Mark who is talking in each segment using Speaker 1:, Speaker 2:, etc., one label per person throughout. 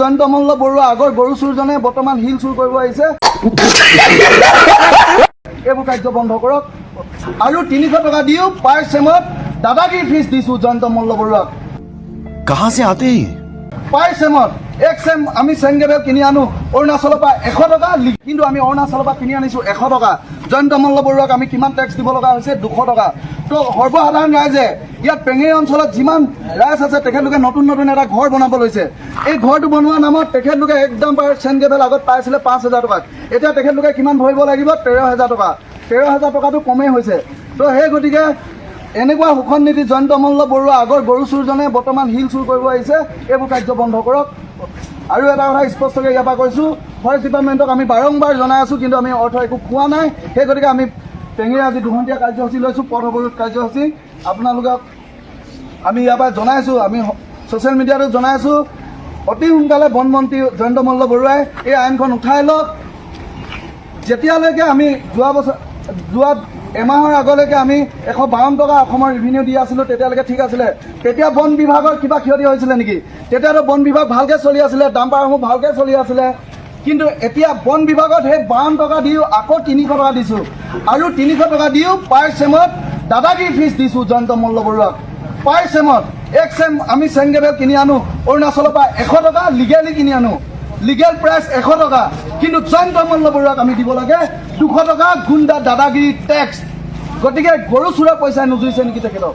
Speaker 1: জয়ন্ত মল্ল বৰুৱা আগৰ গৰু চুৰজনে বৰ্তমান হিল চুৰ কৰিব আহিছে। এইবোৰ কাৰ্য বন্ধ কৰক আৰু 300 টকা দিও পাৰ চেমত দাদাগিৰি ফিজ দিছো জয়ন্ত মল্ল বৰুৱাক।
Speaker 2: कहाँ से आते हैं?
Speaker 1: পাৰ চেমত এক চেম আমি চেংগেবেল কিনি আনো অৰুণাচলৰ পৰা 100 টকা, কিন্তু আমি অৰুণাচলৰ পৰা কিনি আনিছো 100 টকা। জয়ন্ত মল্ল বৰুৱাক আমি কিমান টেক্স দিব লগা হৈছে? 200 টকা। তো সৰ্বসাধাৰণ ৰাইজে ইয়াত পেঙেৰি অঞ্চলত যিমান ৰাইজ আছে তেখেতলোকে নতুন নতুন এটা ঘৰ বনাব লৈছে। এই ঘৰটো বনোৱা নামত তেখেতলোকে একদম চেংগেবেল আগত পাইছিলে 5,000 টকাত, এতিয়া তেখেতলোকে কিমান ভৰিব লাগিব? 13,000 টকা। 13,000 টকাটো কমেই হৈছে। তো সেই গতিকে এনেকুৱা শোষণ নীতি জয়ন্ত মল্ল বৰুৱা আগৰ গৰু চুৰজনে বৰ্তমান হিল চুৰ কৰিব আহিছে। এইবোৰ কাৰ্য বন্ধ কৰক। আৰু এটা কথা স্পষ্টকৈ ইয়াৰ পৰা কৈছোঁ, ফৰেষ্ট ডিপাৰ্টমেণ্টক আমি বাৰম্বাৰ জনাই আছোঁ, কিন্তু আমি অৰ্থ একো পোৱা নাই। সেই গতিকে আমি পেঙেৰি আজি 2 ঘণ্টীয়া কাৰ্যসূচী লৈছোঁ, পথ অৱৰোধ কাৰ্যসূচী। আপোনালোকক আমি ইয়াৰ পৰা জনাইছোঁ, আমি ছ'চিয়েল মিডিয়াতো জনাইছোঁ, অতি সোনকালে বন মন্ত্ৰী জয়ন্ত মল্ল বৰুৱাই এই আইনখন উঠাই লওক। যেতিয়ালৈকে আমি যোৱা এমাহৰ আগলৈকে আমি 152 টকা অসমৰ ৰেভিনিউ দি আছিলোঁ, তেতিয়ালৈকে ঠিক আছিলে। তেতিয়া বন বিভাগৰ কিবা ক্ষতি হৈছিলে নেকি? তেতিয়াতো বন বিভাগ ভালকৈ চলি আছিলে, ডাম্পাৰসমূহ ভালকৈ চলি আছিলে। কিন্তু এতিয়া বন বিভাগত সেই 52 টকা দিও আকৌ 300 টকা দিছোঁ আৰু 300 টকা দিও পাৰ চেমত দাদাগিৰি ফিজ দিছোঁ জয়ন্ত মল্ল বৰুৱাক। পাৰ চেমত এক চেম আমি চেংগেবেল কিনি আনো অৰুণাচলৰ পৰা 100 টকা, লিগেলি কিনি আনো, লিগেল প্ৰাইচ 100 টকা, কিন্তু জয়ন্ত মল্ল বৰুৱাক আমি দিব লাগে 200 টকা গুণ্ডা দাদাগিৰি টেক্স। গতিকে গৰু চোৰৰ পইচা নুজুৰিছে নেকি তেখেতক?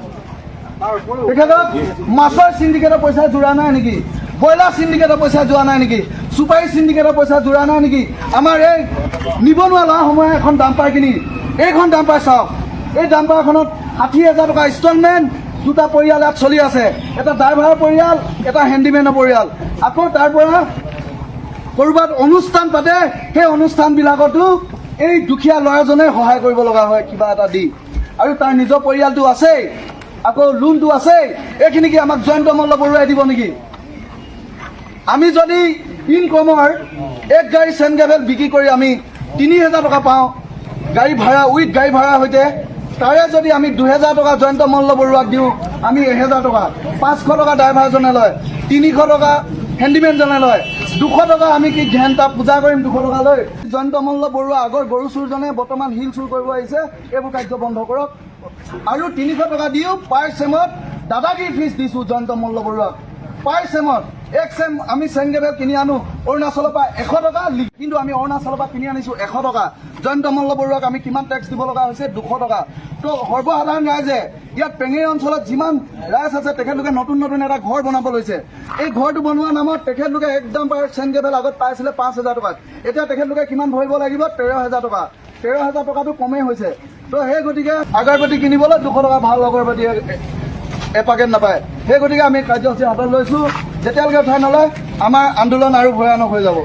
Speaker 1: মাছৰ চিণ্ডিকেটৰ পইচা যোৰা নাই নেকি? ব্ৰইলাৰ চিণ্ডিকেটৰ পইচা যোৱা নাই নেকি? চুপাৰী চিণ্ডিকেটৰ পইচা যোৰা নাই নেকি? আমাৰ এই নিবনুৱা ল'ৰাসমূহে এখন ডাম্পাৰ কিনি, এইখন ডাম্পাৰ চাওক, এই ডাম্পাৰখনত 60,000 টকা ইনষ্টলমেণ্ট, 2টা পৰিয়াল ইয়াত চলি আছে, এটা ড্ৰাইভাৰৰ পৰিয়াল, এটা হেণ্ডিমেনৰ পৰিয়াল। আকৌ তাৰ পৰা ক'ৰবাত অনুষ্ঠান পাতে, সেই অনুষ্ঠানবিলাকতো এই দুখীয়া ল'ৰাজনে সহায় কৰিব লগা হয় কিবা এটা দি, আৰু তাৰ নিজৰ পৰিয়ালটো আছেই, আকৌ লোনটো আছেই। এইখিনি কি আমাক জয়ন্ত মল্ল বৰুৱাই দিব নেকি? আমি যদি ইনকমৰ এক গাড়ী চেংগেবেল বিক্ৰী কৰি আমি 3,000 টকা পাওঁ গাড়ী ভাড়া, উইথ গাড়ী ভাড়াৰ সৈতে, তাৰে যদি আমি 2,000 টকা জয়ন্ত মল্ল বৰুৱাক দিওঁ, আমি 1,000 টকা, 500 টকা ড্ৰাইভাৰজনে লয়, 300 টকা হেণ্ডিমেনজনে লয়, 200 টকা আমি কি ঘেণ্টা পূজা কৰিম 200 টকা লৈ? জয়ন্ত মল্ল বৰুৱা আগৰ গৰু চুৰজনে বৰ্তমান হিল চুৰ কৰিব আহিছে। এইবোৰ কাৰ্য বন্ধ কৰক আৰু 300 টকা দিও পাৰ চেমত দাদাগিৰি ফিজ দিছোঁ জয়ন্ত মল্ল বৰুৱাক। পাৰ চেমত এক চেম আমি চেংগেবেল কিনি আনো অৰুণাচলৰ পৰা 100 টকা, কিন্তু আমি অৰুণাচলৰ পৰা কিনি আনিছোঁ 100 টকা। জয়ন্ত মল্ল বৰুৱাক আমি কিমান টেক্স দিব লগা হৈছে? 200 টকা। তো সৰ্বসাধাৰণ ৰাইজে ইয়াত পেঙেৰি অঞ্চলত যিমান ৰাইজ আছে তেখেতলোকে নতুন নতুন এটা ঘৰ বনাব লৈছে। এই ঘৰটো বনোৱা নামত তেখেতলোকে একদম চেংগেবেল আগত পাইছিলে 5,000 টকাত, এতিয়া তেখেতলোকে কিমান ভৰিব লাগিব? 13,000 টকা। 13,000 টকাটো কমেই হৈছে। তো সেই গতিকে আগৰবাতি কিনিবলৈ 200 টকা ভাল আগৰবাতি এপাকেট নাপায়। সেই গতিকে আমি কাৰ্যসূচী হাতত লৈছোঁ, যেতিয়ালৈকে উঠাই নলয় আমাৰ আন্দোলন আৰু ভয়ানক হৈ যাব।